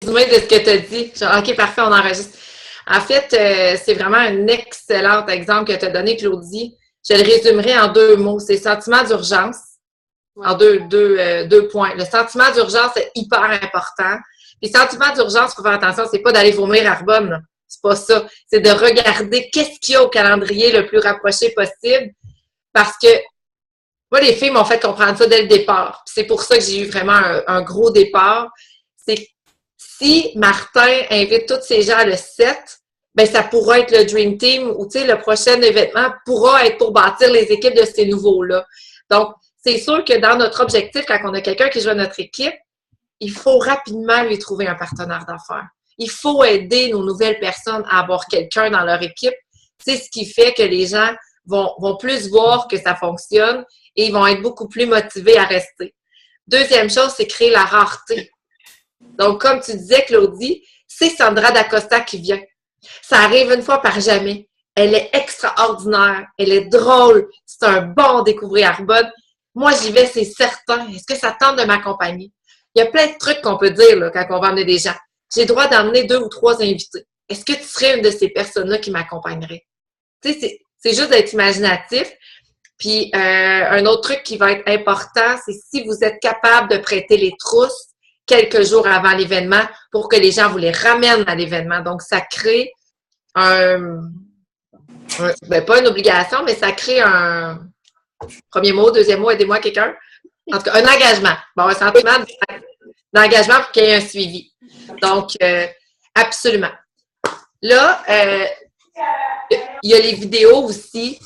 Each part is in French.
résumé de ce que tu as dit. Genre, OK, parfait, on enregistre. En fait, c'est vraiment un excellent exemple que tu as donné, Claudie. Je le résumerai en 2 mots. C'est sentiment d'urgence. Ouais. En deux points. Le sentiment d'urgence est hyper important. Les sentiments d'urgence, il faut faire attention, c'est pas d'aller vomir à Arbonne, là. C'est pas ça. C'est de regarder qu'est-ce qu'il y a au calendrier le plus rapproché possible. Parce que moi, les filles m'ont fait comprendre ça dès le départ. C'est pour ça que j'ai eu vraiment un gros départ. C'est que si Martin invite tous ces gens le 7, ben ça pourra être le Dream Team ou, tu sais, le prochain événement pourra être pour bâtir les équipes de ces nouveaux-là. Donc, c'est sûr que dans notre objectif, quand on a quelqu'un qui joue à notre équipe, il faut rapidement lui trouver un partenaire d'affaires. Il faut aider nos nouvelles personnes à avoir quelqu'un dans leur équipe. C'est ce qui fait que les gens vont plus voir que ça fonctionne et ils vont être beaucoup plus motivés à rester. Deuxième chose, c'est créer la rareté. Donc, comme tu disais, Claudie, c'est Sandra D'Acosta qui vient. Ça arrive une fois par jamais. Elle est extraordinaire. Elle est drôle. C'est un bon découvrir Arbonne. Moi, j'y vais, c'est certain. Est-ce que ça tente de m'accompagner? Il y a plein de trucs qu'on peut dire là, quand on va emmener des gens. J'ai le droit d'emmener 2 ou 3 invités. Est-ce que tu serais une de ces personnes-là qui m'accompagnerait? Tu sais, c'est juste d'être imaginatif. Puis, un autre truc qui va être important, c'est si vous êtes capable de prêter les trousses quelques jours avant l'événement pour que les gens vous les ramènent à l'événement. Donc, ça crée ben, pas une obligation, mais ça crée un premier mot, deuxième mot, aidez-moi quelqu'un. En tout cas, un engagement. Bon, un sentiment d'engagement pour qu'il y ait un suivi. Donc, absolument. Là, il y a les vidéos aussi.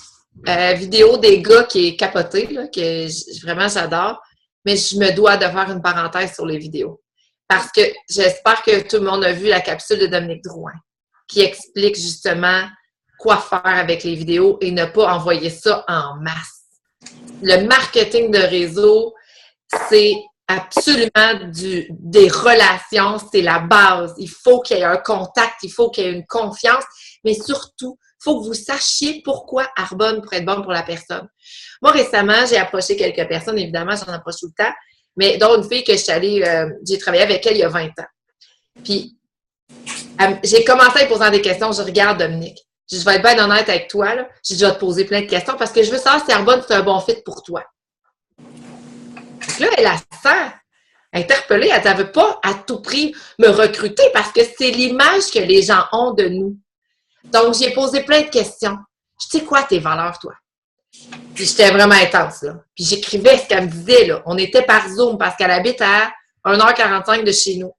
Vidéo des gars qui est capoté, là, que vraiment j'adore. Mais je me dois de faire une parenthèse sur les vidéos. Parce que j'espère que tout le monde a vu la capsule de Dominique Drouin qui explique justement quoi faire avec les vidéos et ne pas envoyer ça en masse. Le marketing de réseau, c'est absolument des relations, c'est la base. Il faut qu'il y ait un contact, il faut qu'il y ait une confiance, mais surtout, il faut que vous sachiez pourquoi Arbonne pourrait être bon pour la personne. Moi, récemment, j'ai approché quelques personnes, évidemment, j'en approche tout le temps, mais dont une fille que je suis allée, j'ai travaillé avec elle il y a 20 ans. Puis, j'ai commencé à lui poser des questions, je regarde Dominique. Je vais être bien honnête avec toi, là. Je vais te poser plein de questions parce que je veux savoir si Arbonne, c'est un bon fit pour toi. Donc là, elle a sent interpellée, elle ne veut pas à tout prix me recruter parce que c'est l'image que les gens ont de nous. Donc, j'ai posé plein de questions. Je sais quoi tes valeurs, toi? Puis j'étais vraiment intense, là. Puis j'écrivais ce qu'elle me disait, là. On était par Zoom parce qu'elle habite à 1h45 de chez nous.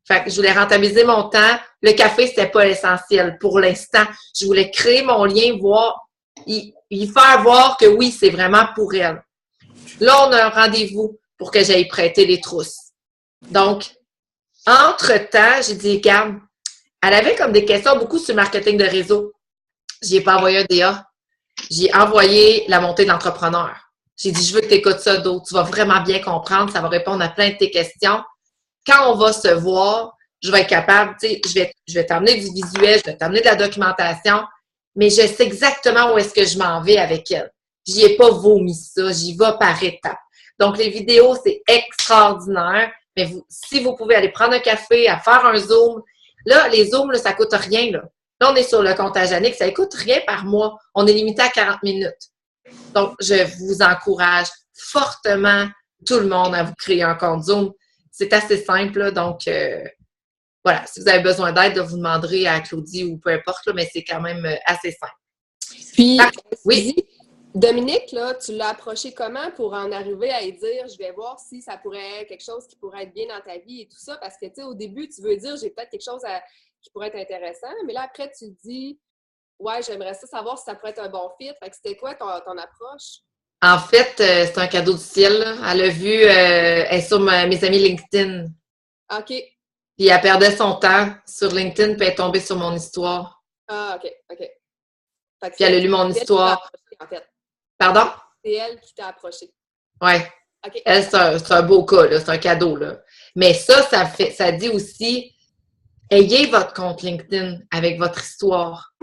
Fait que je voulais rentabiliser mon temps. Le café, c'était pas l'essentiel pour l'instant. Je voulais créer mon lien, voir, y faire voir que oui, c'est vraiment pour elle. Là, on a un rendez-vous pour que j'aille prêter les trousses. Donc, entre-temps, j'ai dit, regarde, elle avait comme des questions beaucoup sur le marketing de réseau. J'ai pas envoyé un DA. J'ai envoyé la montée de l'entrepreneur. J'ai dit, je veux que tu écoutes ça d'autres. Tu vas vraiment bien comprendre. Ça va répondre à plein de tes questions. Quand on va se voir, je vais être capable, tu sais, je vais t'amener du visuel, je vais t'amener de la documentation, mais je sais exactement où est-ce que je m'en vais avec elle. J'y ai pas vomi ça, j'y vais par étapes. Donc, les vidéos, c'est extraordinaire, mais si vous pouvez aller prendre un café, à faire un Zoom, là, les Zooms, là, ça coûte rien, là. Là, on est sur le comptage annique, ça ne coûte rien par mois. On est limité à 40 minutes. Donc, je vous encourage fortement, tout le monde, à vous créer un compte Zoom. C'est assez simple, là, donc voilà. Si vous avez besoin d'aide, vous demanderez à Claudie ou peu importe, là, mais c'est quand même assez simple. Puis, oui. Dominique, là, tu l'as approché comment pour en arriver à lui dire, je vais voir si ça pourrait être quelque chose qui pourrait être bien dans ta vie et tout ça, parce que, tu sais, au début, tu veux dire, j'ai peut-être quelque chose qui pourrait être intéressant, mais là, après, tu dis, ouais, j'aimerais ça savoir si ça pourrait être un bon fit. Fait que c'était quoi ton approche? En fait, c'est un cadeau du ciel, là. Elle a vu, elle est sur mes amis LinkedIn. OK. Puis elle perdait son temps sur LinkedIn, puis elle est tombée sur mon histoire. Ah, OK. Fait que puis elle a lu mon histoire. En fait. Pardon? C'est elle qui t'a approché. Oui. Okay. Elle, c'est un beau cas, là. C'est un cadeau, là. Mais ça dit aussi, ayez votre compte LinkedIn avec votre histoire.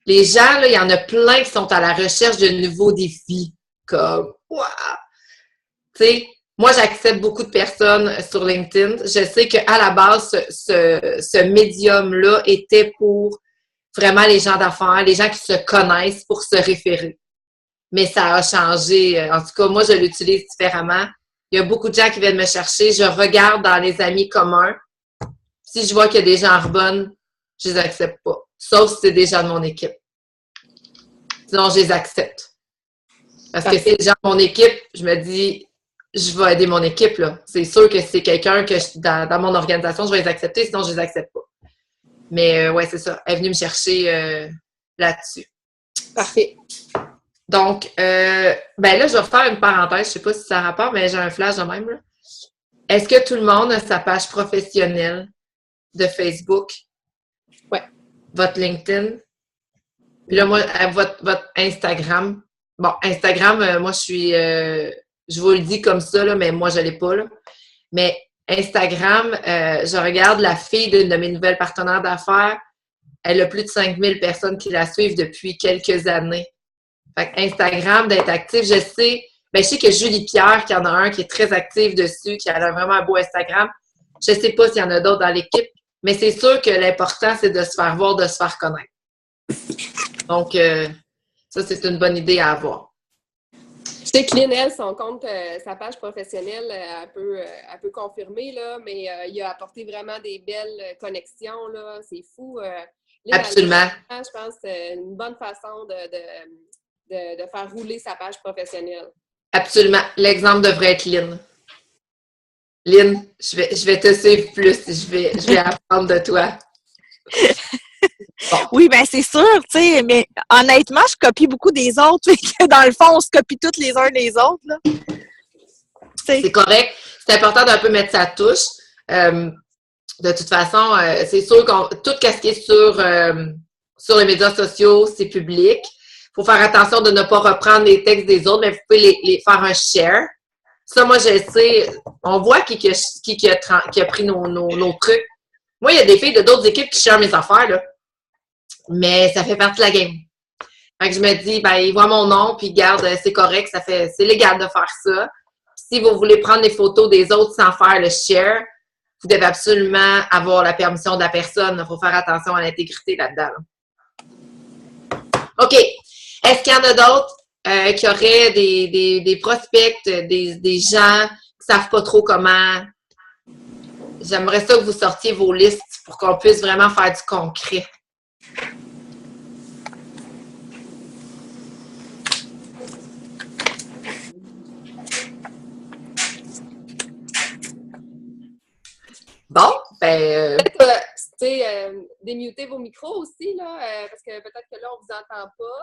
Les gens, là, il y en a plein qui sont à la recherche de nouveaux défis. Comme, waouh! Tu sais, moi, j'accepte beaucoup de personnes sur LinkedIn. Je sais qu'à la base, ce médium-là était pour vraiment les gens d'affaires, les gens qui se connaissent pour se référer. Mais ça a changé. En tout cas, moi, je l'utilise différemment. Il y a beaucoup de gens qui viennent me chercher. Je regarde dans les amis communs. Si je vois qu'il y a des gens bonnes, je les accepte pas. Sauf si c'est des gens de mon équipe. Sinon, je les accepte. Parce que si c'est des gens de mon équipe, je me dis, je vais aider mon équipe, là. C'est sûr que c'est quelqu'un que dans mon organisation, je vais les accepter, sinon je les accepte pas. Mais ouais, c'est ça. Elle est venue me chercher là-dessus. Parfait. Donc, ben là, je vais faire une parenthèse. Je sais pas si ça a rapport, mais j'ai un flash de même, là. Est-ce que tout le monde a sa page professionnelle de Facebook? Ouais. Votre LinkedIn? Puis là, moi, votre Instagram. Bon, Instagram, moi, je vous le dis comme ça, là, mais moi, je l'ai pas, là. Mais Instagram, je regarde la fille d'une de mes nouvelles partenaires d'affaires. Elle a plus de 5000 personnes qui la suivent depuis quelques années. Fait que Instagram, d'être actif, je sais que Julie Pierre, qui en a un qui est très active dessus, qui a vraiment un beau Instagram. Je sais pas s'il y en a d'autres dans l'équipe, mais c'est sûr que l'important, c'est de se faire voir, de se faire connaître. Donc, ça, c'est une bonne idée à avoir. Je sais que Lynn, elle, son compte, sa page professionnelle, elle peut confirmer, là, mais il a apporté vraiment des belles connexions, là. C'est fou. Lynn, Absolument. je pense que c'est une bonne façon de faire rouler sa page professionnelle. Absolument. L'exemple devrait être Lynn. Lynn, je vais te suivre plus. Je vais apprendre de toi. Bon. Oui, bien, c'est sûr, tu sais, mais honnêtement, je copie beaucoup des autres. Dans le fond, on se copie toutes les uns les autres, là. C'est correct. C'est important d'un peu mettre sa touche. De toute façon, c'est sûr que tout ce qui est sur les médias sociaux, c'est public. Il faut faire attention de ne pas reprendre les textes des autres, mais vous pouvez les faire un share. Ça, moi, je sais. On voit qui a pris nos trucs. Moi, il y a des filles de d'autres équipes qui share mes affaires, là. Mais ça fait partie de la game. Fait que je me dis, ben, ils voient mon nom, puis garde, c'est correct, c'est légal de faire ça. Si vous voulez prendre des photos des autres sans faire le share, vous devez absolument avoir la permission de la personne. Il faut faire attention à l'intégrité là-dedans. OK. Est-ce qu'il y en a d'autres qui auraient des prospects, des gens qui ne savent pas trop comment? J'aimerais ça que vous sortiez vos listes pour qu'on puisse vraiment faire du concret. Bon, ben... démuter vos micros aussi, là, parce que peut-être que là, on ne vous entend pas.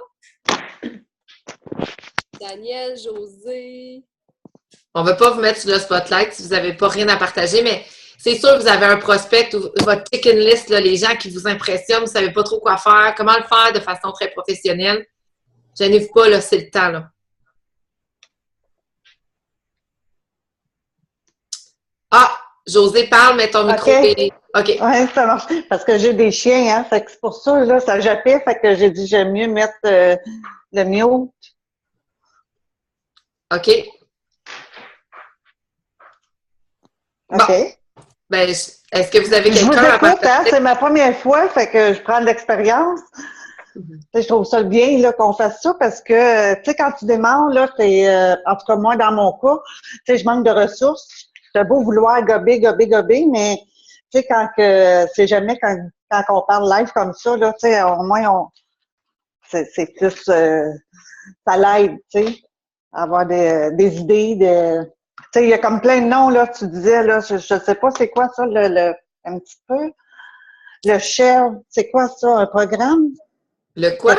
Daniel, José... On ne va pas vous mettre sur le spotlight si vous n'avez pas rien à partager, mais c'est sûr que vous avez un prospect ou votre chicken list, là, les gens qui vous impressionnent, vous ne savez pas trop quoi faire, comment le faire de façon très professionnelle. Gênez-vous pas, là, c'est le temps, là. Ah! José, parle, mais ton micro est... OK. Oui, ça marche. Parce que j'ai des chiens, hein. Fait que c'est pour ça, là, ça jappait. Fait que j'ai dit, j'aime mieux mettre le mute. OK. OK. Bon. Ben, est-ce que vous avez Je vous quelqu'un à écoute, partager? hein. C'est ma première fois, fait que je prends de l'expérience. Je trouve ça bien là, qu'on fasse ça parce que, tu sais, quand tu démarres, là, c'est, en tout cas, moi, dans mon cas, tu sais, je manque de ressources. C'est beau vouloir gober, mais, tu sais, c'est jamais quand on parle live comme ça, là, tu sais, au moins, c'est plus, ça l'aide, tu sais, à avoir des idées, tu sais, il y a comme plein de noms, là, tu disais, là, je sais pas c'est quoi ça, un petit peu. Le share, c'est quoi ça, un programme? Le quoi?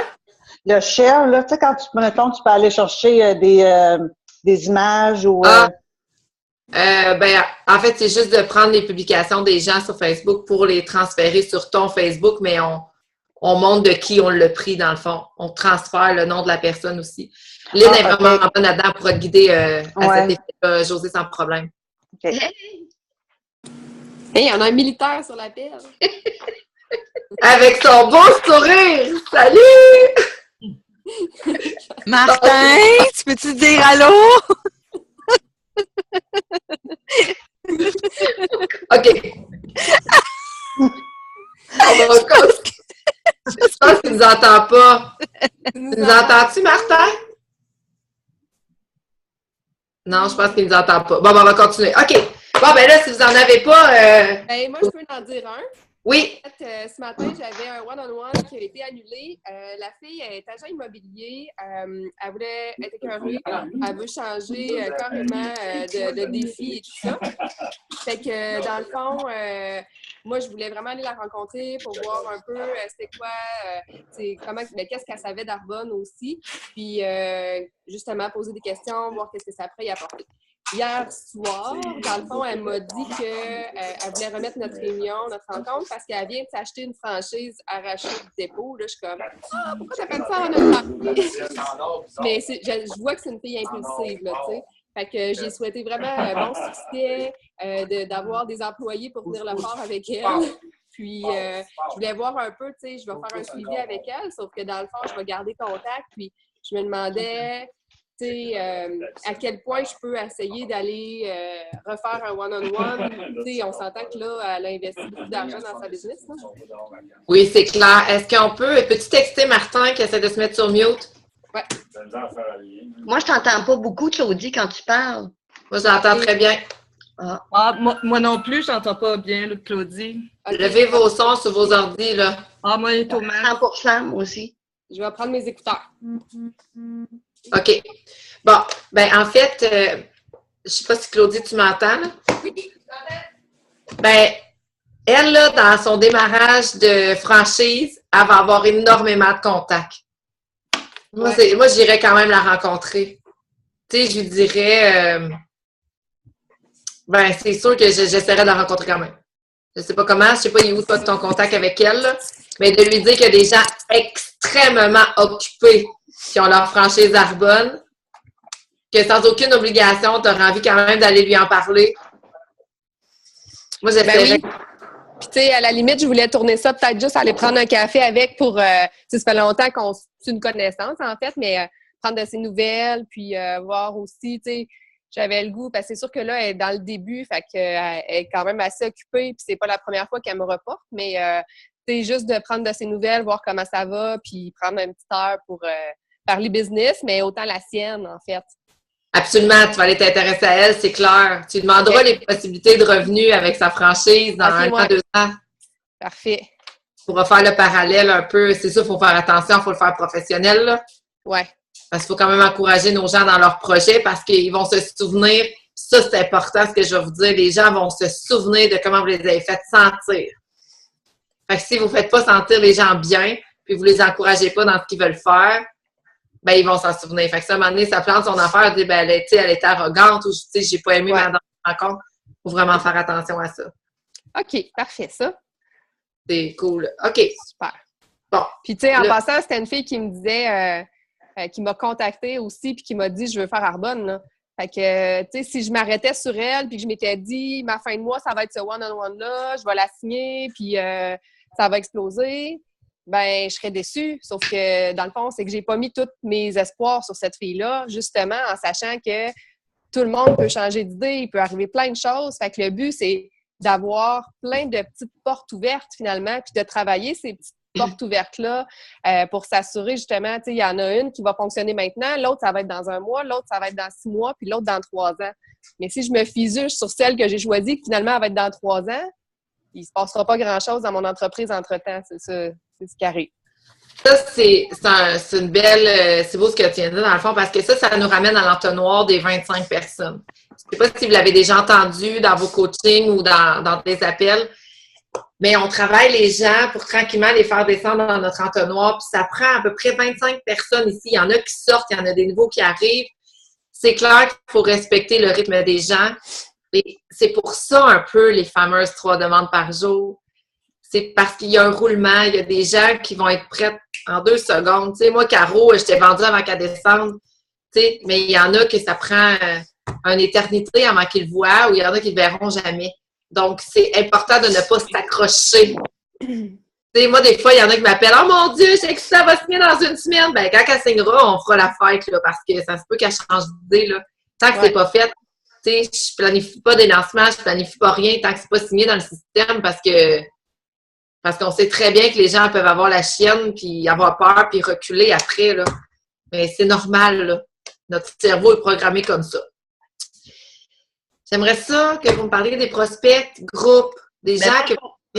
Le share, là, tu sais, quand mettons, tu peux aller chercher des images ou... Ben, en fait, c'est juste de prendre les publications des gens sur Facebook pour les transférer sur ton Facebook, mais on montre de qui on l'a pris, dans le fond. On transfère le nom de la personne aussi. Lynn est vraiment bonne là-dedans pour te guider à cet effet-là, José, sans problème. OK. Hey, on a un militaire sur la pelle. Avec son beau sourire! Salut! Martin, tu peux-tu dire allô? OK. Je pense qu'il ne nous entend pas. Tu nous entends-tu, Martin? Non, je pense qu'il ne nous entend pas. Bon, on va continuer. OK. Bon, ben là, si vous n'en avez pas... Ben, moi, je peux en dire un. Oui. En fait, ce matin, j'avais un one-on-one qui a été annulé. La fille est agent immobilier. Elle voulait être écœurée. Elle veut changer carrément de défi et tout ça. Fait que, dans le fond, moi, je voulais vraiment aller la rencontrer pour voir un peu c'était quoi, qu'est-ce qu'elle savait d'Arbonne aussi. Puis, justement, poser des questions, voir qu'est-ce que ça pourrait y apporter. Hier soir, dans le fond, elle m'a dit qu'elle voulait remettre notre réunion, notre rencontre, parce qu'elle vient de s'acheter une franchise arrachée du dépôt. Là, je suis comme « Ah, pourquoi t'appelles ça en notre Mais je vois que c'est une fille impulsive, là, tu sais. Fait que j'ai souhaité vraiment bon succès, d'avoir des employés pour venir le faire avec elle. Puis, je voulais voir un peu, tu sais, je vais faire un suivi avec elle, sauf que dans le fond, je vais garder contact. Puis, je me demandais... à quel point je peux essayer d'aller refaire un one-on-one. On s'entend que là, elle a investi beaucoup d'argent dans sa business. Là. Oui, c'est clair. Est-ce qu'on peux-tu texter Martin qui essaie de se mettre sur mute? Oui. Moi, je t'entends pas beaucoup, Claudie, quand tu parles. Moi, je l'entends très bien. Moi non plus, je n'entends pas bien, Claudie. Okay. Levez vos sons sur vos ordi, là. Moi, il est au max. 100% moi aussi. Je vais prendre mes écouteurs. OK. Bon, ben en fait, je sais pas si Claudie, tu m'entends, là? Oui. Ben, elle, là, dans son démarrage de franchise, elle va avoir énormément de contacts. Moi, j'irais quand même la rencontrer. Tu sais, je lui dirais, ben, c'est sûr que j'essaierais de la rencontrer quand même. Je sais pas comment, je sais pas où toi ton contact avec elle, là, mais de lui dire qu'il y a des gens extrêmement occupés qui ont leur franchise Arbonne, que sans aucune obligation, tu auras envie quand même d'aller lui en parler. Moi, j'essaierais. Ben oui. Puis, tu sais, à la limite, je voulais tourner ça, peut-être juste aller prendre un café avec pour... ça fait longtemps qu'on c'est une connaissance, en fait, mais prendre de ses nouvelles, puis voir aussi, tu sais, j'avais le goût, parce que c'est sûr que là, elle est dans le début, fait qu'elle est quand même assez occupée, puis c'est pas la première fois qu'elle me reporte, mais c'est juste de prendre de ses nouvelles, voir comment ça va, puis prendre une petite heure pour parler business, mais autant la sienne, en fait. Absolument, tu vas aller t'intéresser à elle, c'est clair. Tu lui demanderas les possibilités de revenus avec sa franchise dans un an, 2 ans. Parfait. Tu pourras faire le parallèle un peu. C'est sûr, il faut faire attention, il faut le faire professionnel, là. Ouais. Parce qu'il faut quand même encourager nos gens dans leurs projets parce qu'ils vont se souvenir, ça c'est important ce que je vais vous dire, les gens vont se souvenir de comment vous les avez fait sentir. Fait que si vous ne faites pas sentir les gens bien, puis vous ne les encouragez pas dans ce qu'ils veulent faire, ben ils vont s'en souvenir. Fait que ça, à un moment donné, ça plante son affaire, dit, ben elle était arrogante ou j'ai pas aimé ma rencontre. Il faut vraiment faire attention à ça. OK, parfait, ça. C'est cool. OK. Super. Bon. Puis, tu sais, en passant, c'était une fille qui me disait, qui m'a contactée aussi, puis qui m'a dit, je veux faire Arbonne, là. Fait que, tu sais, si je m'arrêtais sur elle, puis que je m'étais dit, ma fin de mois, ça va être ce one-on-one-là, je vais la signer, puis ça va exploser, ben je serais déçue. Sauf que, dans le fond, c'est que j'ai pas mis tous mes espoirs sur cette fille-là, justement, en sachant que tout le monde peut changer d'idée, il peut arriver plein de choses. Fait que le but, c'est d'avoir plein de petites portes ouvertes, finalement, puis de travailler ces petites portes ouvertes-là pour s'assurer, justement, tu sais, il y en a une qui va fonctionner maintenant, l'autre, ça va être dans 1 mois, l'autre, ça va être dans 6 mois, puis l'autre, dans 3 ans. Mais si je me fie juste sur celle que j'ai choisie, qui finalement, elle va être dans 3 ans, il ne se passera pas grand-chose dans mon entreprise entre-temps. C'est ça, c'est ce qui arrive. Ça, c'est une belle... c'est beau ce que tu viens de dire, dans le fond, parce que ça nous ramène à l'entonnoir des 25 personnes. Je ne sais pas si vous l'avez déjà entendu dans vos coachings ou dans des appels, mais on travaille les gens pour tranquillement les faire descendre dans notre entonnoir, puis ça prend à peu près 25 personnes ici. Il y en a qui sortent, il y en a des nouveaux qui arrivent. C'est clair qu'il faut respecter le rythme des gens. Et c'est pour ça un peu les fameuses 3 demandes par jour. C'est parce qu'il y a un roulement, il y a des gens qui vont être prêts en 2 secondes. Tu sais, moi, Caro, je t'ai vendue avant qu'elle descende. Tu sais, mais il y en a que ça prend une éternité avant qu'ils le voient ou il y en a qui ne le verront jamais. Donc, c'est important de ne pas s'accrocher. Tu sais, moi, des fois, il y en a qui m'appellent « Oh mon Dieu, je sais que ça va signer dans 1 semaine. » Ben, quand elle signera, on fera la fête, là, parce que ça se peut qu'elle change d'idée, là. Tant que c'est pas fait, tu sais, je planifie pas des lancements, je planifie pas rien tant que c'est pas signé dans le système parce qu'on sait très bien que les gens peuvent avoir la chienne, puis avoir peur, puis reculer après, là. Mais c'est normal, là. Notre cerveau est programmé comme ça. J'aimerais ça que vous me parliez des prospects, groupes, des gens que...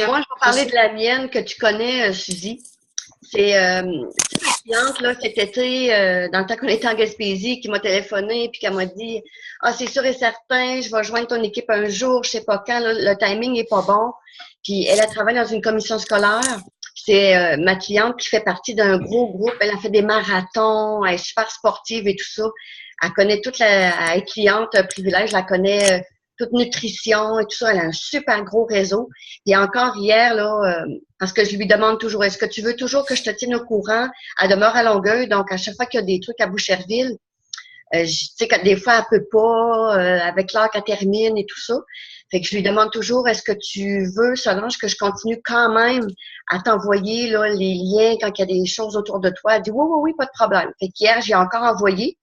Moi, je vais parler de la mienne que tu connais, Suzy. C'est une cliente là, cet été, dans le temps qu'on était en Gaspésie, qui m'a téléphoné puis qui m'a dit « Ah, c'est sûr et certain, je vais joindre ton équipe un jour, je sais pas quand, là, le timing est pas bon. » Puis elle a travaillé dans une commission scolaire. C'est ma cliente qui fait partie d'un gros groupe. Elle a fait des marathons, elle est super sportive et tout ça. Elle connaît elle est cliente privilège, je la connais toute nutrition et tout ça. Elle a un super gros réseau. Et encore hier, là, parce que je lui demande toujours, est-ce que tu veux toujours que je te tienne au courant? Elle demeure à Longueuil, donc à chaque fois qu'il y a des trucs à Boucherville, tu sais que des fois, elle peut pas, avec l'heure qu'elle termine et tout ça. Fait que je lui demande toujours, est-ce que tu veux, Solange, que je continue quand même à t'envoyer là, les liens quand il y a des choses autour de toi? Elle dit, oui, oui, oui, pas de problème. Fait qu'hier, j'ai encore envoyé,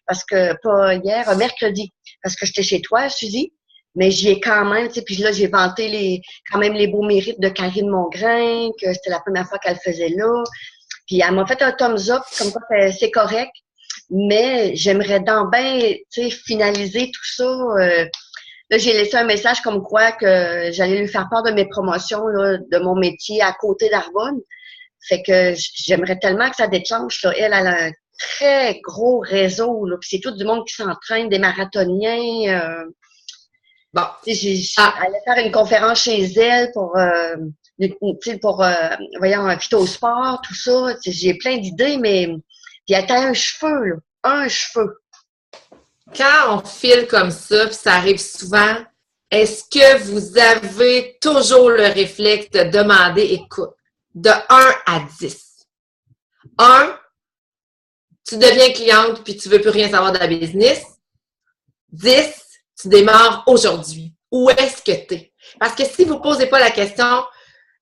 parce que, pas hier, mercredi, parce que j'étais chez toi, Suzy, mais j'y ai quand même, tu sais, puis là, j'ai vanté quand même les beaux mérites de Karine Mongrain, que c'était la première fois qu'elle faisait là. Puis elle m'a fait un thumbs up, comme quoi c'est correct, mais j'aimerais donc bien, tu sais, finaliser tout ça. Là, j'ai laissé un message comme quoi que j'allais lui faire part de mes promotions, là, de mon métier à côté d'Arbonne. Fait que j'aimerais tellement que ça déclenche, là. Elle a un très gros réseau, là, puis c'est tout du monde qui s'entraîne, des marathoniens. Bon. Allait faire une conférence chez elle pour voyons, phytosport, tout ça. J'ai plein d'idées, mais puis elle a un cheveu, là, un cheveu. Quand on file comme ça, puis ça arrive souvent, est-ce que vous avez toujours le réflexe de demander, écoute, de 1 à 10? 1, tu deviens cliente puis tu veux plus rien savoir de la business. 10, tu démarres aujourd'hui. Où est-ce que tu es? Parce que si vous ne posez pas la question,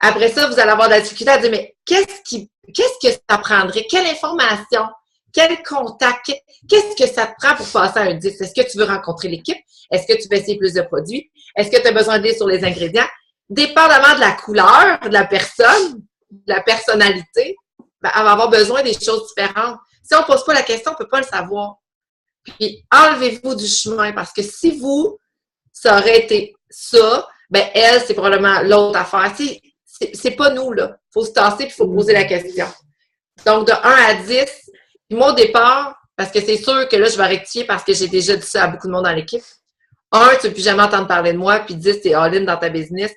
après ça, vous allez avoir de la difficulté à dire, mais qu'est-ce que ça prendrait? Quelle information? Quel contact? Qu'est-ce que ça te prend pour passer à un 10? Est-ce que tu veux rencontrer l'équipe? Est-ce que tu veux essayer plus de produits? Est-ce que tu as besoin d'aide sur les ingrédients? Dépendamment de la couleur, de la personne, de la personnalité, ben, elle va avoir besoin des choses différentes. Si on ne pose pas la question, on ne peut pas le savoir. Puis, enlevez-vous du chemin parce que si vous, ça aurait été ça, ben elle, c'est probablement l'autre affaire. C'est pas nous, là. Il faut se tasser et il faut poser la question. Donc, de 1 à 10, moi, au départ, parce que c'est sûr que là, je vais rectifier parce que j'ai déjà dit ça à beaucoup de monde dans l'équipe. 1, tu ne veux plus jamais entendre parler de moi, puis 10, t'es all-in dans ta business.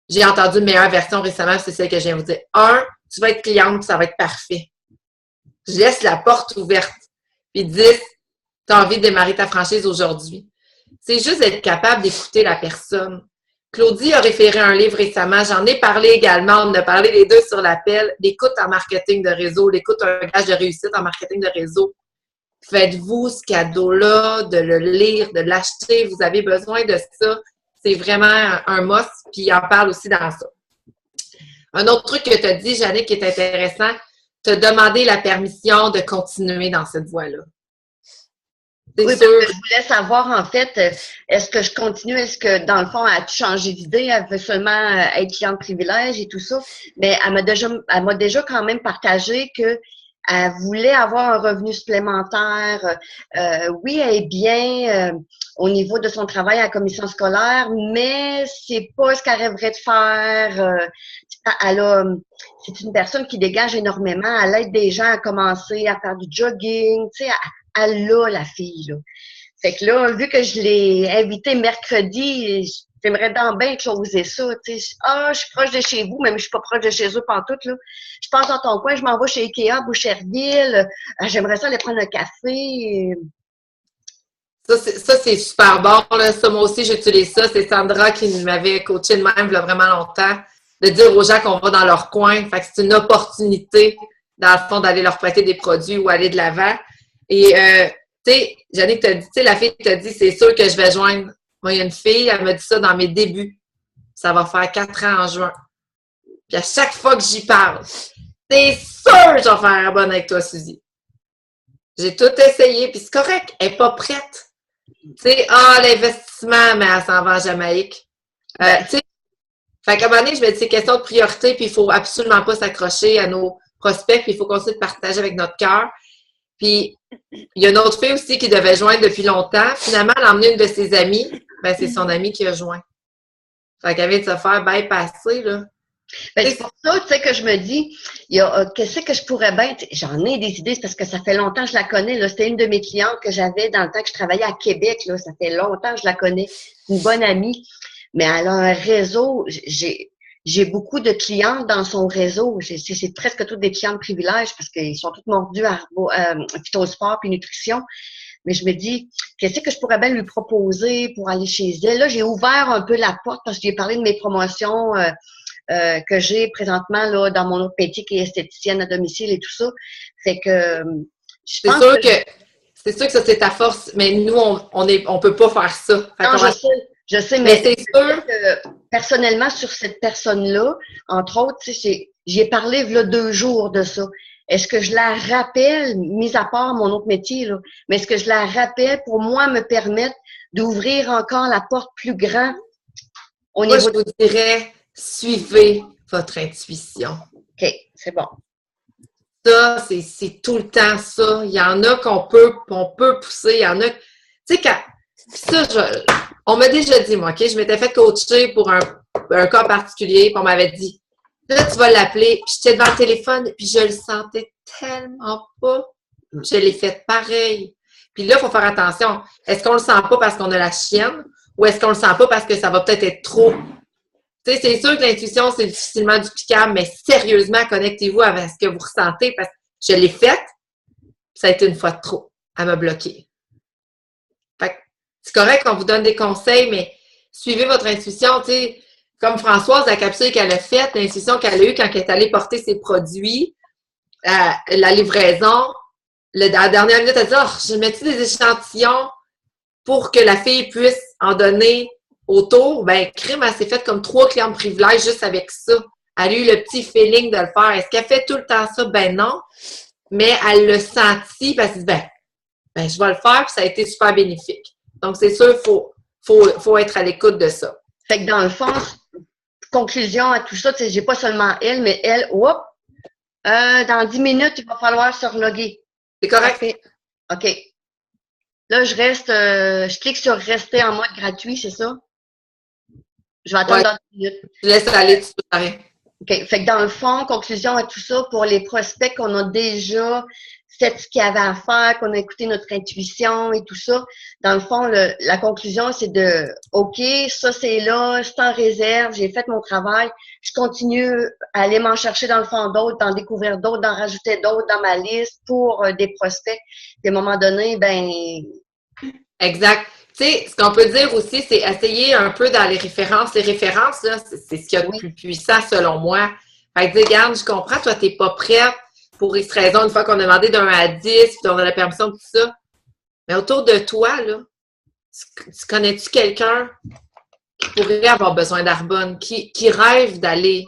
J'ai entendu une meilleure version récemment, c'est celle que je viens de vous dire. 1, tu vas être cliente, ça va être parfait. Je laisse la porte ouverte. Puis 10, tu as envie de démarrer ta franchise aujourd'hui. C'est juste d'être capable d'écouter la personne. Claudie a référé un livre récemment. J'en ai parlé également. On a parlé les deux sur l'appel. L'écoute en marketing de réseau. L'écoute un gage de réussite en marketing de réseau. Faites-vous ce cadeau-là, de le lire, de l'acheter. Vous avez besoin de ça. C'est vraiment un must. Puis il en parle aussi dans ça. Un autre truc que tu as dit, Jannick, qui est intéressant, te demander la permission de continuer dans cette voie-là. Oui, parce que je voulais savoir, en fait, est-ce que je continue, est-ce que, dans le fond, elle a changé d'idée, elle veut seulement être cliente privilège et tout ça, mais elle m'a déjà quand même partagé que elle voulait avoir un revenu supplémentaire. Oui, elle est bien au niveau de son travail à la commission scolaire, mais c'est pas ce qu'elle rêverait de faire. C'est une personne qui dégage énormément. Elle aide des gens à commencer à faire du jogging. Tu sais, elle a la fille, là. Fait que là, vu que je l'ai invitée mercredi, j'aimerais donc bien closer ça, tu sais. Ah, je suis proche de chez vous, mais je suis pas proche de chez eux pantoute, là. Je passe dans ton coin, je m'en vais chez Ikea, Boucherville. J'aimerais ça aller prendre un café. Ça, c'est super bon, là. Ça, moi aussi, j'utilise ça. C'est Sandra qui m'avait coaché de même, il y a vraiment longtemps, de dire aux gens qu'on va dans leur coin. Fait que c'est une opportunité, dans le fond, d'aller leur prêter des produits ou aller de l'avant. Et, tu sais, Jannick t'a dit, tu sais, la fille t'a dit, c'est sûr que je vais joindre. Moi, il y a une fille, elle m'a dit ça dans mes débuts. Ça va faire 4 ans en juin. Puis à chaque fois que j'y parle, c'est sûr que je vais faire Arbonne avec toi, Suzy. J'ai tout essayé, puis c'est correct. Elle n'est pas prête. sais, l'investissement, mais elle s'en va en Jamaïque. Tu sais, fait qu'à un moment donné, je me dis, c'est question de priorité, puis il faut absolument pas s'accrocher à nos prospects, puis il faut continuer de partager avec notre cœur. Puis, il y a une autre fille aussi qui devait joindre depuis longtemps. Finalement, elle a emmené une de ses amies. Ben, c'est son amie qui a joint. Fait qu'elle vient de se faire bypasser, là. Ben, c'est pour ça, tu sais, que je me dis, qu'est-ce que je pourrais bien, j'en ai des idées, c'est parce que ça fait longtemps que je la connais, là. C'était une de mes clientes que j'avais dans le temps que je travaillais à Québec, là. Ça fait longtemps que je la connais. Une bonne amie. Mais elle a un réseau. J'ai beaucoup de clientes dans son réseau. C'est presque toutes des clients de privilèges parce qu'ils sont tous mordus à phytosport puis nutrition. Mais je me dis, qu'est-ce que je pourrais bien lui proposer pour aller chez elle? Là, j'ai ouvert un peu la porte parce que j'ai parlé de mes promotions que j'ai présentement là dans mon autre métier qui est esthéticienne à domicile et tout ça. Fait que je pense c'est sûr que ça, c'est ta force, mais nous, on peut pas faire ça. Non, je sais, mais c'est sûr que personnellement, sur cette personne-là, entre autres, j'y ai parlé il y a 2 jours de ça. Est-ce que je la rappelle, mis à part mon autre métier, là, mais est-ce que je la rappelle pour moi me permettre d'ouvrir encore la porte plus grand au niveau je vous dirais, suivez votre intuition. OK, c'est bon. Ça, c'est tout le temps ça. Il y en a qu'on peut pousser. Il y en a... Tu sais, on m'a déjà dit, moi, OK? Je m'étais fait coacher pour un cas particulier, puis on m'avait dit, là, tu vas l'appeler. Puis j'étais devant le téléphone, puis je le sentais tellement pas. Je l'ai fait pareil. Puis là, il faut faire attention. Est-ce qu'on le sent pas parce qu'on a la chienne ou est-ce qu'on le sent pas parce que ça va peut-être être trop? Tu sais, c'est sûr que l'intuition, c'est difficilement duplicable, mais sérieusement, connectez-vous avec ce que vous ressentez parce que je l'ai faite, ça a été une fois de trop. Elle m'a bloqué. Fait que c'est correct qu'on vous donne des conseils, mais suivez votre intuition, tu sais. Comme Françoise, la capsule qu'elle a faite, l'intuition qu'elle a eue quand elle est allée porter ses produits, la livraison, à la dernière minute, elle dit, je mets-tu des échantillons pour que la fille puisse en donner autour? Ben, crime, elle s'est faite comme 3 clients de privilège juste avec ça. Elle a eu le petit feeling de le faire. Est-ce qu'elle fait tout le temps ça? Ben non. Mais elle l'a senti parce qu'elle dit, ben, je vais le faire, puis ça a été super bénéfique. Donc, c'est sûr, faut être à l'écoute de ça. Fait que dans le fond, conclusion à tout ça, tu sais, j'ai pas seulement elle, mais elle, dans 10 minutes, il va falloir se reloguer. C'est correct. OK. Là, je clique sur rester en mode gratuit, c'est ça? Je vais attendre dans 10 minutes. Je laisse aller, tu peux t'arrêter. OK. Fait que dans le fond, conclusion à tout ça, pour les prospects qu'on a déjà fait ce qu'il y avait à faire, qu'on a écouté notre intuition et tout ça, dans le fond, la conclusion, c'est de OK, ça c'est là, c'est en réserve, j'ai fait mon travail, je continue à aller m'en chercher dans le fond d'autres, d'en découvrir d'autres, d'en rajouter d'autres dans ma liste pour des prospects. Puis à un moment donné, ben... Exact. Tu sais, ce qu'on peut dire aussi, c'est essayer un peu dans les références. Les références, là, c'est ce qu'il y a de plus puissant selon moi. Fait que dire, regarde, je comprends, toi, t'es pas prête pour X raison, une fois qu'on a demandé d'1 à 10, puis on a la permission de tout ça. Mais autour de toi, là, tu connais-tu quelqu'un qui pourrait avoir besoin d'Arbonne, qui rêve d'aller?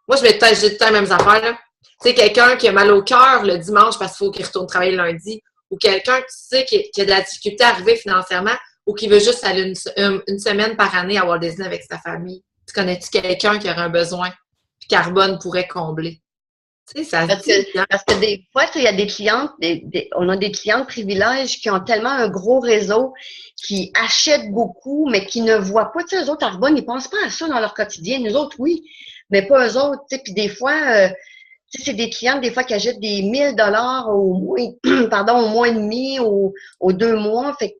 Moi, j'ai tout le temps les mêmes affaires, là. Tu sais, quelqu'un qui a mal au cœur le dimanche parce qu'il faut qu'il retourne travailler le lundi, ou quelqu'un, tu sais, qui a de la difficulté à arriver financièrement, ou qui veut juste aller une semaine par année à Walt Disney avec sa famille. Tu connais-tu quelqu'un qui aurait un besoin, puis qu'Arbonne pourrait combler? Tu sais, ça parce que des fois, il y a des clientes, on a des clients de privilèges qui ont tellement un gros réseau, qui achètent beaucoup, mais qui ne voient pas, tu sais, eux autres, Arbonne, ils pensent pas à ça dans leur quotidien. Nous autres, oui, mais pas eux autres, tu sais. Puis des fois, tu sais, c'est des clientes, des fois, qui achètent des 1 000 au mois et demi, aux 2 mois. Fait que,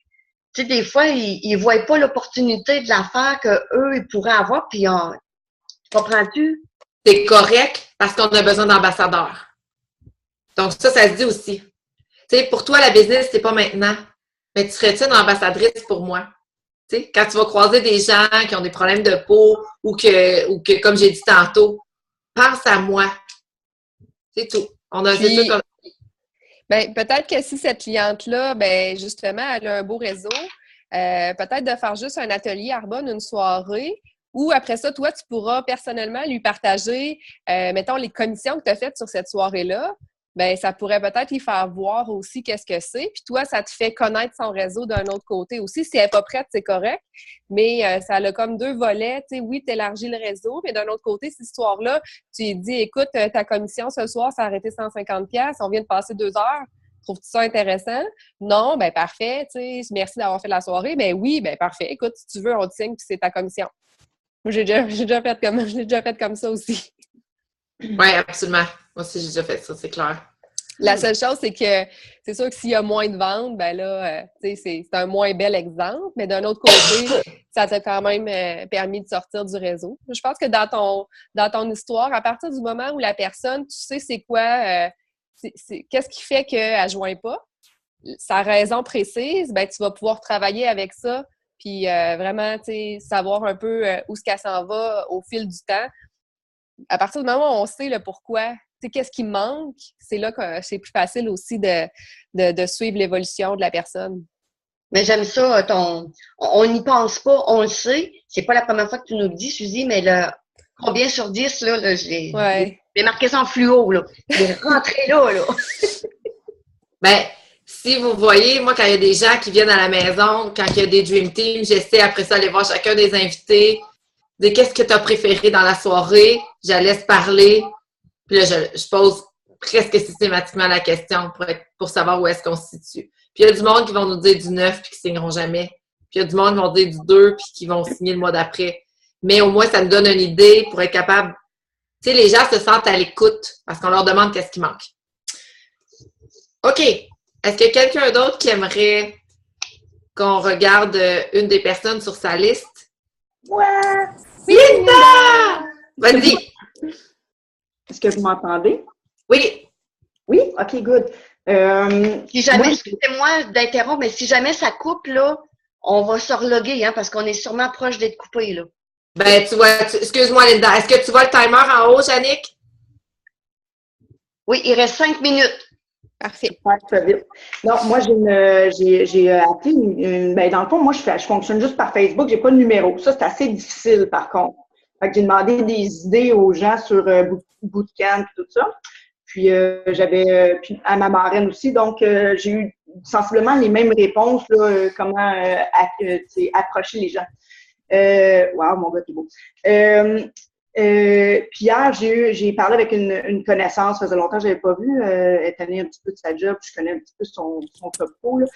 tu sais, des fois, ils voient pas l'opportunité de la faire qu'eux, ils pourraient avoir, puis comprends-tu? C'est correct parce qu'on a besoin d'ambassadeurs. Donc, ça se dit aussi. Tu sais, pour toi, la business, c'est pas maintenant. Mais tu serais-tu une ambassadrice pour moi? Tu sais, quand tu vas croiser des gens qui ont des problèmes de peau ou que comme j'ai dit tantôt, pense à moi. C'est tout. C'est ça qu'on... Ben, peut-être que si cette cliente-là, ben justement, elle a un beau réseau, peut-être de faire juste un atelier Arbonne, une soirée, ou après ça, toi, tu pourras personnellement lui partager, mettons, les commissions que tu as faites sur cette soirée-là. ben ça pourrait peut-être lui faire voir aussi qu'est-ce que c'est. Puis toi, ça te fait connaître son réseau d'un autre côté aussi. Si elle n'est pas prête, c'est correct, mais ça a comme 2 volets. Tu sais, oui, tu élargis le réseau, mais d'un autre côté, cette histoire-là, tu lui dis, écoute, ta commission ce soir, ça a arrêté 150$, on vient de passer 2 heures. Trouves-tu ça intéressant? Non, ben parfait, tu sais, merci d'avoir fait la soirée. Ben oui, ben parfait. Écoute, si tu veux, on te signe, puis c'est ta commission. Moi, je l'ai déjà fait comme ça aussi. Oui, absolument. Moi aussi, j'ai déjà fait ça, c'est clair. La seule chose, c'est que c'est sûr que s'il y a moins de ventes, ben là, tu sais, c'est un moins bel exemple, mais d'un autre côté, ça t'a quand même permis de sortir du réseau. Je pense que dans ton histoire, à partir du moment où la personne, tu sais c'est quoi, qu'est-ce qui fait qu'elle ne joint pas, sa raison précise, ben tu vas pouvoir travailler avec ça, puis vraiment, tu sais, savoir un peu où est-ce qu'elle s'en va au fil du temps. À partir du moment où on sait le pourquoi, tu sais, qu'est-ce qui manque, c'est là que c'est plus facile aussi de suivre l'évolution de la personne. Mais j'aime ça, on n'y pense pas, on le sait. C'est pas la première fois que tu nous le dis, Suzy, mais combien sur 10, là j'ai marqué ça en fluo, là. Il est rentré là. Ben, si vous voyez, moi, quand il y a des gens qui viennent à la maison, quand il y a des Dream Team, j'essaie après ça d'aller voir chacun des invités, de qu'est-ce que tu as préféré dans la soirée, je la laisse parler, puis là, je pose presque systématiquement la question pour savoir où est-ce qu'on se situe. Puis il y a du monde qui vont nous dire du 9 puis qui signeront jamais. Puis il y a du monde qui vont dire du 2 puis qui vont signer le mois d'après. Mais au moins, ça nous donne une idée pour être capable. Tu sais, les gens se sentent à l'écoute parce qu'on leur demande qu'est-ce qui manque. OK. Est-ce qu'il y a quelqu'un d'autre qui aimerait qu'on regarde une des personnes sur sa liste? Ouais! Linda! Vas-y! Est-ce que vous m'entendez? Oui. Oui? OK, good. Si jamais, excusez-moi d'interrompre, mais si jamais ça coupe, là, on va se reloguer, hein, parce qu'on est sûrement proche d'être coupé, là. Ben, tu vois, excuse-moi, Linda. Est-ce que tu vois le timer en haut, Yannick? Oui, il reste 5 minutes. Parfait. Très vite. Non, moi, j'ai appelé ben, dans le fond, moi, je fonctionne juste par Facebook. J'ai pas de numéro. Ça, c'est assez difficile, par contre. Fait que j'ai demandé des idées aux gens sur Bootcamp et tout ça. Puis, puis à ma marraine aussi. Donc, j'ai eu sensiblement les mêmes réponses, là, comment approcher les gens. Wow, mon gars, t'es beau. Puis hier, j'ai parlé avec une connaissance, ça faisait longtemps que je l'avais pas vue. Elle est allée un petit peu de sa job, je connais un petit peu son topo, là.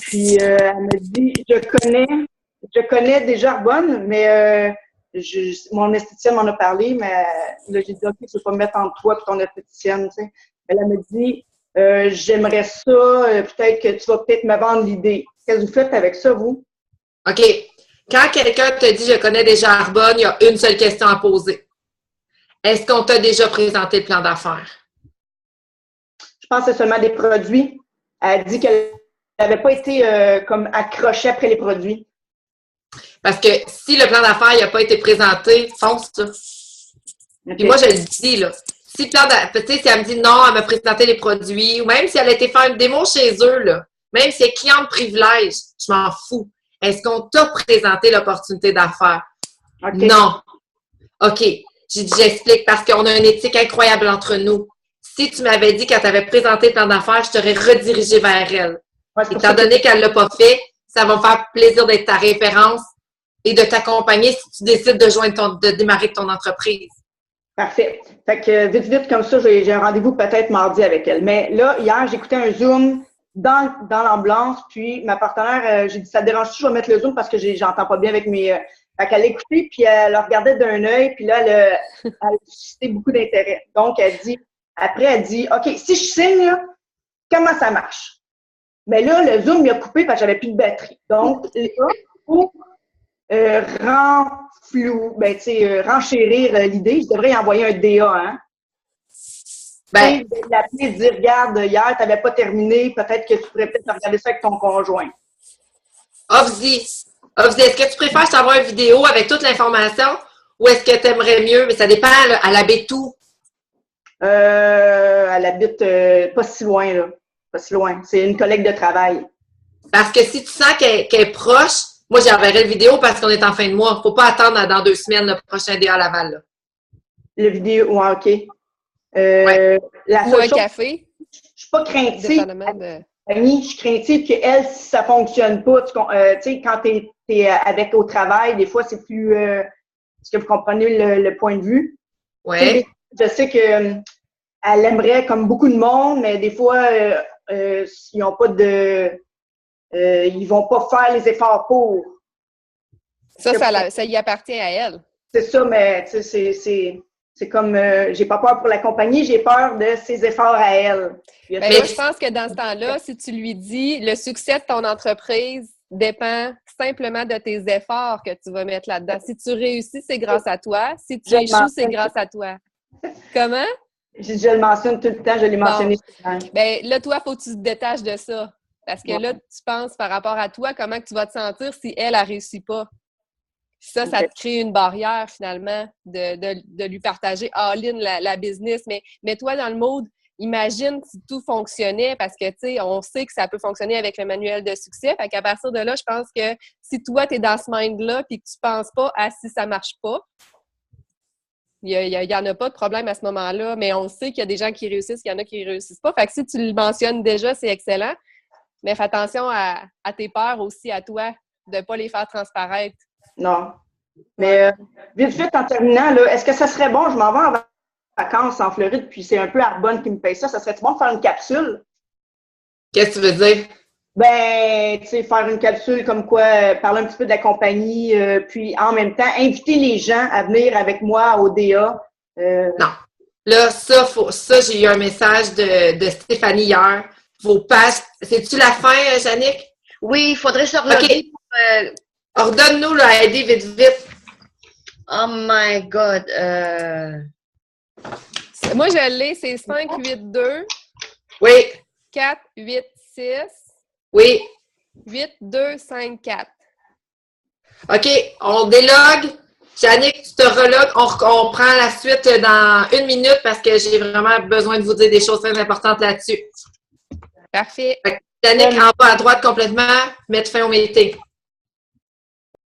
Puis elle m'a dit, je connais déjà Arbonne, mais mon esthéticienne m'en a parlé, mais là, j'ai dit, OK, tu ne peux pas me mettre entre toi et ton esthéticienne, tu sais. Elle m'a dit, j'aimerais ça, peut-être que tu vas peut-être me vendre l'idée. Qu'est-ce que vous faites avec ça, vous? OK. Quand quelqu'un te dit « Je connais déjà Arbonne », il y a une seule question à poser. Est-ce qu'on t'a déjà présenté le plan d'affaires? Je pense que c'est seulement des produits. Elle a dit qu'elle n'avait pas été comme accrochée après les produits. Parce que si le plan d'affaires n'a pas été présenté, fonce ça. Okay. Puis moi, je le dis, là. Si elle me dit non, elle m'a présenté les produits, ou même si elle a été faire une démo chez eux, là, même si elle est client de privilège, je m'en fous. Est-ce qu'on t'a présenté l'opportunité d'affaires? Okay. Non. OK. J'explique parce qu'on a une éthique incroyable entre nous. Si tu m'avais dit qu'elle t'avait présenté le plan d'affaires, je t'aurais redirigé vers elle. Ouais, étant donné qu'elle ne l'a pas fait, ça va me faire plaisir d'être ta référence et de t'accompagner si tu décides de démarrer ton entreprise. Parfait. Fait que vite comme ça, j'ai un rendez-vous peut-être mardi avec elle. Mais là, hier, j'écoutais un Zoom dans l'ambulance, puis ma partenaire, j'ai dit, ça te dérange-tu, je vais mettre le Zoom parce que j'entends pas bien avec mes... Fait qu'elle l'écoutait, puis elle le regardait d'un œil, puis là, elle a suscité beaucoup d'intérêt. Donc, elle dit, OK, si je signe, là, comment ça marche? Mais là, le Zoom m'a coupé parce que j'avais plus de batterie. Donc, là, pour renchérir l'idée, je devrais y envoyer un DA, hein? Ben, l'appeler et dire, regarde, hier, tu n'avais pas terminé, peut-être que tu pourrais peut-être regarder ça avec ton conjoint. Off-y. Est-ce que tu préfères savoir une vidéo avec toute l'information ou est-ce que tu aimerais mieux? Mais ça dépend, là, elle habite où? Elle habite pas si loin, là. Pas si loin. C'est une collègue de travail. Parce que si tu sens qu'elle est proche, moi, j'enverrai le vidéo parce qu'on est en fin de mois. Il ne faut pas attendre dans 2 semaines le prochain DA à Laval. Là. Le vidéo, ouais, OK. Ouais. Ou un café. suis pas craintive. Dépendamment de... Je suis craintive qu'elle, si ça fonctionne pas, tu sais, quand t'es avec au travail, des fois, c'est plus... est-ce que vous comprenez le point de vue? Oui. Je sais que elle aimerait comme beaucoup de monde, mais des fois, ils ont pas de... ils vont pas faire les efforts pour. Ça y appartient à elle. C'est ça, mais tu sais, c'est comme... j'ai pas peur pour la compagnie, j'ai peur de ses efforts à elle. Ben, moi, je pense que dans ce temps-là, si tu lui dis le succès de ton entreprise dépend simplement de tes efforts que tu vas mettre là-dedans. Si tu réussis, c'est grâce à toi. Si tu échoues, c'est grâce à toi. Comment? Je le mentionne tout le temps, je l'ai mentionné tout le temps. Ben là, toi, il faut que tu te détaches de ça. Parce que là, tu penses par rapport à toi, comment que tu vas te sentir si elle a réussi pas. Ça te crée une barrière, finalement, de lui partager all-in la business. Mais mets-toi dans le mode, imagine si tout fonctionnait, parce que, tu sais, on sait que ça peut fonctionner avec le manuel de succès. Fait qu'à partir de là, je pense que si toi, tu es dans ce mind-là puis que tu penses pas à si ça marche pas, il y en a pas de problème à ce moment-là. Mais on sait qu'il y a des gens qui réussissent, qu'il y en a qui réussissent pas. Fait que si tu le mentionnes déjà, c'est excellent. Mais fais attention à tes peurs aussi, à toi, de ne pas les faire transparaître. Non. Mais vite, en terminant, là, est-ce que ça serait bon, je m'en vais en vacances en Floride, puis c'est un peu Arbonne qui me paye ça, serait-tu bon de faire une capsule? Qu'est-ce que tu veux dire? Ben, tu sais, faire une capsule comme quoi, parler un petit peu de la compagnie, puis en même temps, inviter les gens à venir avec moi au DA. Non. Là, ça, j'ai eu un message de Stéphanie hier. Vos pages, c'est-tu la fin, Jannick? Oui, il faudrait se reloguer. Okay. Ordonne-nous à aider vite. Oh my God. Moi, je l'ai, c'est 582. Oui. 486. Oui. 8254. OK, on délogue. Jannick, tu te relogues. On prend la suite dans 1 minute parce que j'ai vraiment besoin de vous dire des choses très importantes là-dessus. Parfait. Jannick, en bas à droite complètement, mettre fin au meeting.